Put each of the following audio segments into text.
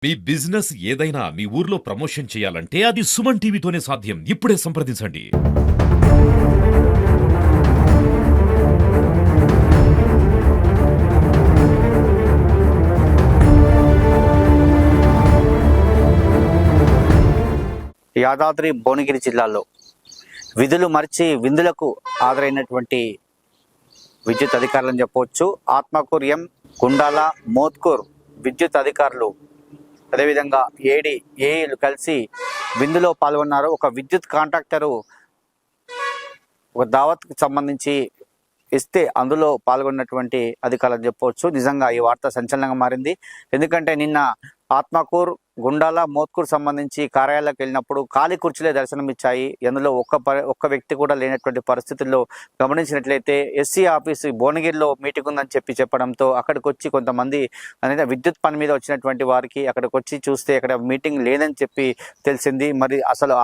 మీ business ఏదైనా మీ ఊర్లో promotion చేయాలంటే అది సుమన్ టీవీతోనే సాధ్యం. ఇప్పుడే సంప్రదించండి. యాదాద్రి భువనగిరి జిల్లాలో విధులు మరిచి విందులకు హాజరైనటువంటి విద్యుత్ అధికారులను చెప్పవచ్చు. ఆత్మకూరు ఎం, గుండాల, మోత్కూర్ విద్యుత్ అధికారులు అదేవిధంగా ఏఈలు కలిసి విందులో పాల్గొన్నారు. ఒక విద్యుత్ కాంట్రాక్టరు ఒక దావత్కు సంబంధించి ఇస్తే అందులో పాల్గొన్నటువంటి అధికారులు చెప్పవచ్చు. నిజంగా ఈ వార్త సంచలనంగా మారింది. ఎందుకంటే నిన్న ఆత్మకూర్, గుండాల, మోత్కూర్ సంబంధించి కార్యాలయాలకు వెళ్ళినప్పుడు ఖాళీ కుర్చీలే దర్శనమిచ్చాయి. అందులో ఒక్క వ్యక్తి కూడా లేనటువంటి పరిస్థితుల్లో గమనించినట్లయితే ఎస్సీ ఆఫీసు భువనగిరిలో మీటింగ్ ఉందని చెప్పడంతో అక్కడికి వచ్చి కొంతమంది అనేది విద్యుత్ పని మీద వచ్చినటువంటి వారికి అక్కడికి వచ్చి చూస్తే అక్కడ మీటింగ్ లేదని చెప్పి తెలిసింది. మరి అసలు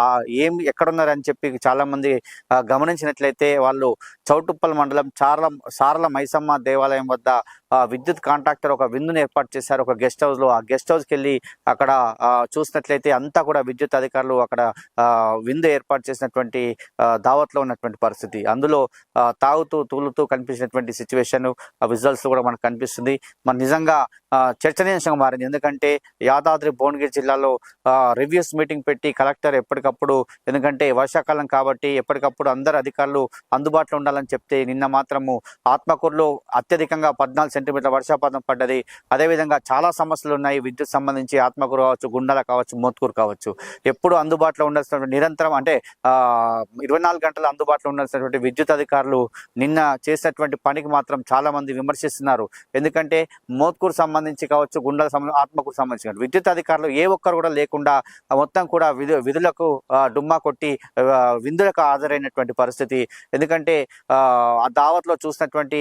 ఎక్కడున్నారని చెప్పి చాలామంది గమనించినట్లయితే వాళ్ళు చౌటుప్పల్ మండలం సారల మైసమ్మ దేవాలయం వద్ద విద్యుత్ కాంట్రాక్టర్ ఒక విందును ఏర్పాటు చేశారు ఒక గెస్ట్ హౌస్లో. ఆ గెస్ట్ హౌస్కి వెళ్ళి అక్కడ చూసినట్లయితే అంతా కూడా విద్యుత్ అధికారులు అక్కడ విందు ఏర్పాటు చేసినటువంటి దావత్లో ఉన్నటువంటి పరిస్థితి. అందులో తాగుతూ తూలుతూ కనిపించినటువంటి సిచ్యువేషన్ విజువల్స్ కూడా మనకు కనిపిస్తుంది. మరి నిజంగా చర్చనీయాంశంగా మారింది. ఎందుకంటే యాదాద్రి భువనగిరి జిల్లాలో రివ్యూస్ మీటింగ్ పెట్టి కలెక్టర్ ఎప్పటికప్పుడు, ఎందుకంటే వర్షాకాలం కాబట్టి ఎప్పటికప్పుడు అందరు అధికారులు అందుబాటులో ఉండాలని చెప్తే నిన్న మాత్రము ఆత్మకూరులో అత్యధికంగా 14 సెంటీమీటర్ల వర్షపాతం పడ్డది. అదేవిధంగా చాలా సమస్యలు ఉన్నాయి విద్యుత్ సంబంధించి. ఆత్మకూరు కావచ్చు, గుండాల కావచ్చు, మోత్కూరు కావచ్చు, ఎప్పుడు అందుబాటులో ఉండాల్సినటువంటి నిరంతరం అంటే 24 గంటలు అందుబాటులో ఉండాల్సినటువంటి విద్యుత్ అధికారులు నిన్న చేసినటువంటి పనికి మాత్రం చాలా మంది విమర్శిస్తున్నారు. ఎందుకంటే మోత్కూరు సంబంధించి కావచ్చు, గుండాల సంబంధించి, ఆత్మకూరు సంబంధించి విద్యుత్ అధికారులు ఏ ఒక్కరు కూడా లేకుండా మొత్తం కూడా విధులకు డుమ్మా కొట్టి విందులకు హాజరైనటువంటి పరిస్థితి. ఎందుకంటే ఆ దావత్లో చూసినటువంటి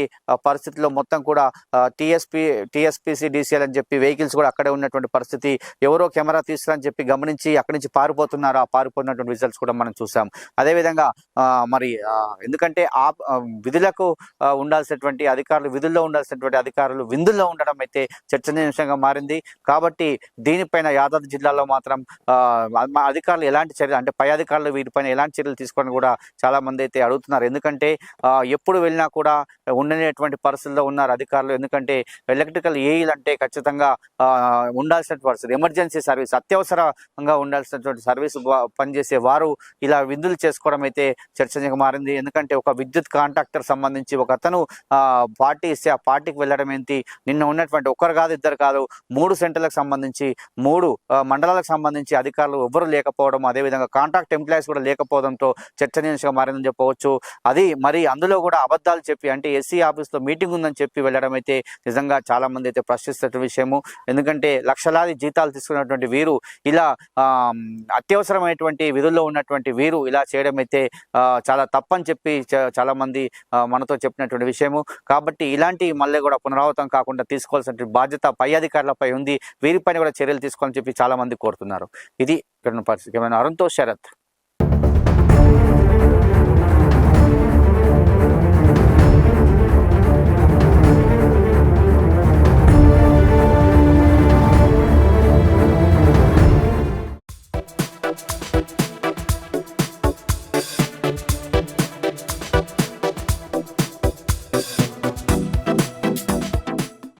పరిస్థితిలో మొత్తం కూడా టీఎస్పీసీ డీసీఎల్ అని చెప్పి వెహికల్స్ కూడా అక్కడే ఉన్నటువంటి పరిస్థితి. ఎవరో కెమెరా తీస్తారని చెప్పి గమనించి అక్కడి నుంచి పారిపోతున్నారు. ఆ పారిపోతున్నటువంటి రిజల్ట్స్ కూడా మనం చూసాం. అదేవిధంగా మరి ఎందుకంటే విధులకు ఉండాల్సినటువంటి అధికారులు, విధుల్లో ఉండాల్సినటువంటి అధికారులు విందుల్లో ఉండడం అయితే చర్చనీయాంశంగా మారింది. కాబట్టి దీనిపైన యాదాద్రి జిల్లాలో మాత్రం అధికారులు ఎలాంటి చర్యలు, అంటే పై అధికారులు వీటిపైన ఎలాంటి చర్యలు తీసుకోవడం కూడా చాలా మంది అయితే అడుగుతున్నారు. ఎందుకంటే ఎప్పుడు వెళ్ళినా కూడా ఉండనేటువంటి పరిస్థితుల్లో ఉన్నారు అధికారులు. ఎందుకంటే ఎలక్ట్రికల్ ఏఈలు అంటే ఖచ్చితంగా ఉండాల్సిన పరిస్థితి, ఎమర్జెన్సీ సర్వీస్, అత్యవసరంగా ఉండాల్సినటువంటి సర్వీస్ పనిచేసే వారు ఇలా విందులు చేసుకోవడం అయితే చర్చనీయంగా మారింది. ఎందుకంటే ఒక విద్యుత్ కాంట్రాక్టర్ సంబంధించి ఒక అతను పార్టీ ఇస్తే ఆ పార్టీకి వెళ్ళడం ఏంటి, నిన్న ఉన్నటువంటి ఒకరు కాదు ఇద్దరు కాదు 3 సెంటర్లకు సంబంధించి 3 మండలాలకు సంబంధించి అధికారులు ఎవ్వరూ లేకపోవడం, అదేవిధంగా కాంట్రాక్ట్ ఎంప్లాయీస్ కూడా లేకపోవడంతో చర్చనీయాంశంగా మారిందని చెప్పవచ్చు. అది మరి అందులో కూడా అబద్ధాలు చెప్పి, అంటే ఎస్సీ ఆఫీస్లో మీటింగ్ ఉందని చెప్పి వెళ్ళడం అయితే నిజంగా చాలా మంది అయితే ప్రశ్నిస్తున్న విషయము. ఎందుకంటే లక్షలాది జీతాలు తీసుకున్నటువంటి వీరు ఇలా అత్యవసరమైనటువంటి విధుల్లో ఉన్నటువంటి వీరు ఇలా చేయడం అయితే చాలా తప్పని చెప్పి చాలా మంది మనతో చెప్పినటువంటి విషయము. కాబట్టి ఇలాంటి మళ్ళీ కూడా పునరావృతం కాకుండా తీసుకోవాల్సిన బాధ్యత పై అధికారులపై ఉంది. వీరిపైన కూడా చర్యలు తీసుకోవాలని చెప్పి చాలా మంది కోరుతున్నారు. ఇది ఇక్కడ పరిస్థితి. అరుణ్తో శరత్.